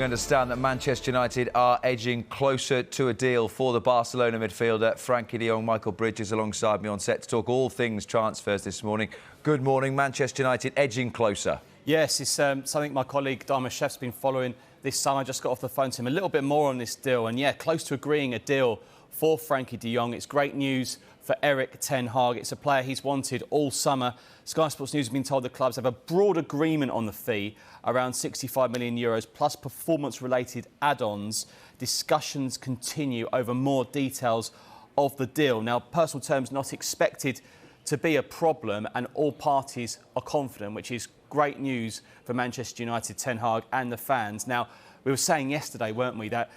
We understand that Manchester United are edging closer to a deal for the Barcelona midfielder Frenkie de Jong. Michael Bridges alongside me on set to talk all things transfers this morning. Good morning. Manchester United edging closer. Yes, it's something my colleague Dharma Chef's been following this summer. I just got off the phone to him a little bit more on this deal. And yeah, close to agreeing a deal for Frenkie de Jong. It's great news for Erik ten Hag. It's a player he's wanted all summer. Sky Sports News has been told the clubs have a broad agreement on the fee, around €65 million, plus performance-related add-ons. Discussions continue over more details of the deal. Now, personal terms not expected to be a problem, and all parties are confident, which is great news for Manchester United, Ten Hag and the fans. Now, we were saying yesterday, weren't we, that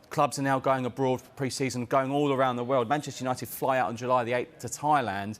clubs are now going abroad for pre-season, going all around the world. Manchester United fly out on July the 8th to Thailand.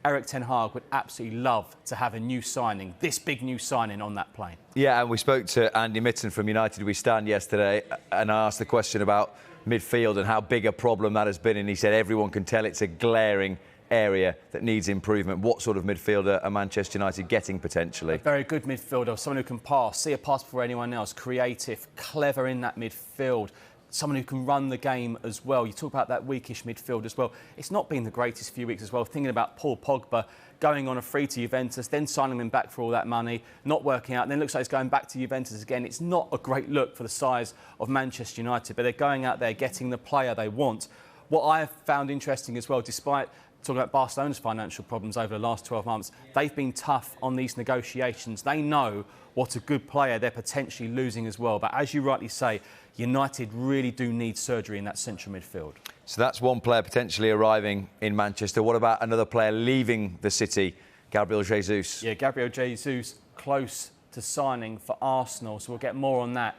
Erik ten Hag would absolutely love to have a new signing, this big new signing on that plane. Yeah, and we spoke to Andy Mitten from United We Stand yesterday, and I asked the question about midfield and how big a problem that has been, and he said everyone can tell it's a glaring area that needs improvement. What sort of midfielder are Manchester United getting potentially? A very good midfielder, someone who can pass, see a pass before anyone else, creative, clever in that midfield. Someone who can run the game as well. You talk about that weakish midfield as well. It's not been the greatest few weeks as well. Thinking about Paul Pogba going on a free to Juventus, then signing him back for all that money, not working out, and then looks like he's going back to Juventus again. It's not a great look for the size of Manchester United, but they're going out there getting the player they want. What I have found interesting as well, despite talking about Barcelona's financial problems over the last 12 months, they've been tough on these negotiations. They know what a good player they're potentially losing as well. But as you rightly say, United really do need surgery in that central midfield. So that's one player potentially arriving in Manchester. What about another player leaving the city, Gabriel Jesus? Yeah, Gabriel Jesus close to signing for Arsenal. So we'll get more on that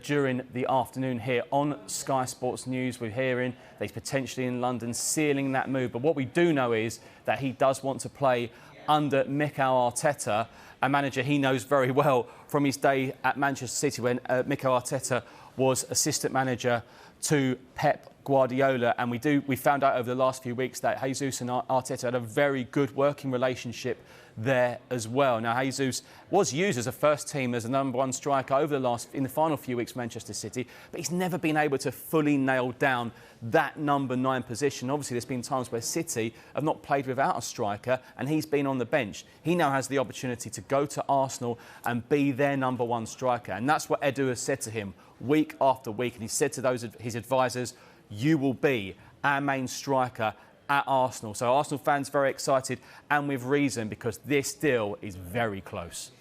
during the afternoon here on Sky Sports News. We're hearing that he's potentially in London sealing that move. But what we do know is that he does want to play under Mikel Arteta, a manager he knows very well from his day at Manchester City when Mikel Arteta was assistant manager to Pep Guardiola. And we found out over the last few weeks that Jesus and Arteta had a very good working relationship there as well. Now, Jesus was used as a first team as a #1 striker in the final few weeks for Manchester City, but he's never been able to fully nail down that #9 position. Obviously, there's been times where City have not played without a striker, and he's been on the bench. He now has the opportunity to go to Arsenal and be their #1 striker, and that's what Edu has said to him week after week. And he said to his advisors, "You will be our main striker at Arsenal." So Arsenal fans very excited, and with reason, because this deal is very close.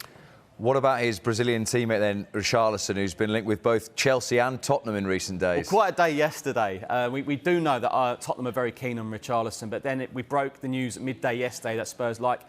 What about his Brazilian teammate then, Richarlison, who's been linked with both Chelsea and Tottenham in recent days? Well, quite a day yesterday. We do know that Tottenham are very keen on Richarlison, but then we broke the news at midday yesterday that Spurs like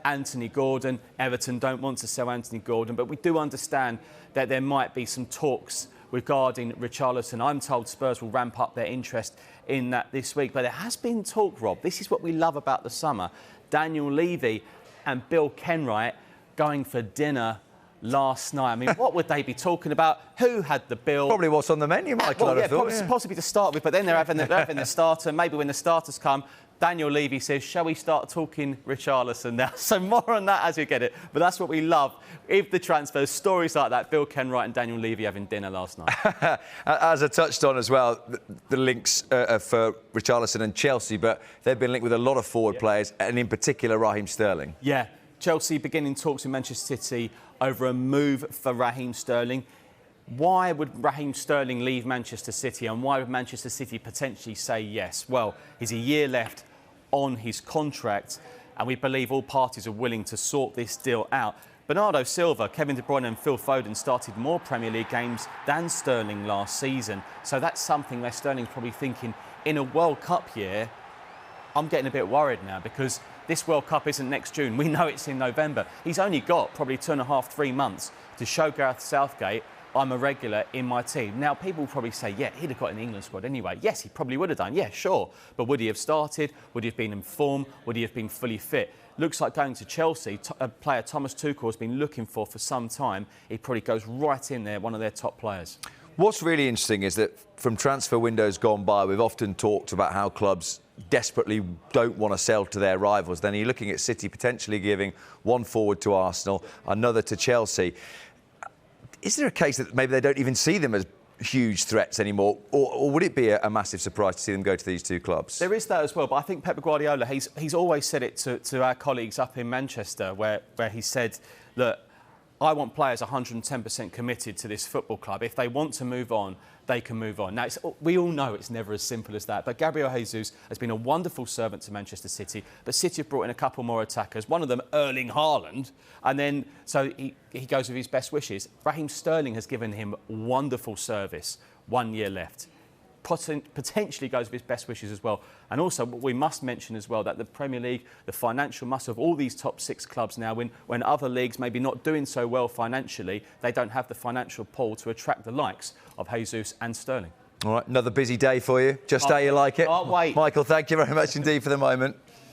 Anthony Gordon. Everton don't want to sell Anthony Gordon, but we do understand that there might be some talks regarding Richarlison. I'm told Spurs will ramp up their interest in that this week. But there has been talk, Rob. This is what we love about the summer. Daniel Levy and Bill Kenwright going for dinner last night. I mean, what would they be talking about? Who had the bill? Probably what's on the menu, Michael. Well, yeah, possibly to start with, but then they're having the starter. Maybe when the starters come, Daniel Levy says, "Shall we start talking Richarlison now?" So more on that as we get it. But that's what we love. If the transfers, stories like that, Bill Kenwright and Daniel Levy having dinner last night. As I touched on as well, the links for Richarlison and Chelsea, but they've been linked with a lot of forward players, and in particular Raheem Sterling. Yeah, Chelsea beginning talks with Manchester City over a move for Raheem Sterling. Why would Raheem Sterling leave Manchester City, and why would Manchester City potentially say yes? Well, he's a year left on his contract, and we believe all parties are willing to sort this deal out. Bernardo Silva, Kevin De Bruyne and Phil Foden started more Premier League games than Sterling last season. So that's something where Sterling's probably thinking, in a World Cup year, I'm getting a bit worried now, because this World Cup isn't next June. We know it's in November. He's only got probably 2.5, 3 months to show Gareth Southgate, I'm a regular in my team. Now, people will probably say, yeah, he'd have got an England squad anyway. Yes, he probably would have done. Yeah, sure. But would he have started? Would he have been in form? Would he have been fully fit? Looks like going to Chelsea, a player Thomas Tuchel has been looking for some time. He probably goes right in there, one of their top players. What's really interesting is that from transfer windows gone by, we've often talked about how clubs desperately don't want to sell to their rivals. Then you're looking at City potentially giving one forward to Arsenal, another to Chelsea. Is there a case that maybe they don't even see them as huge threats anymore, or would it be a massive surprise to see them go to these two clubs? There is that as well, but I think Pep Guardiola, he's always said it to our colleagues up in Manchester, where he said, look, I want players 110% committed to this football club. If they want to move on, they can move on. Now, we all know it's never as simple as that, but Gabriel Jesus has been a wonderful servant to Manchester City, but City have brought in a couple more attackers, one of them Erling Haaland, and then so he goes with his best wishes. Raheem Sterling has given him wonderful service, 1 year left. Potentially goes with his best wishes as well. And also, we must mention as well that the Premier League, the financial muscle of all these top 6 clubs now, when other leagues maybe not doing so well financially, they don't have the financial pull to attract the likes of Jesus and Sterling. All right, another busy day for you. Just how you like it. Can't wait. Michael, thank you very much indeed for the moment.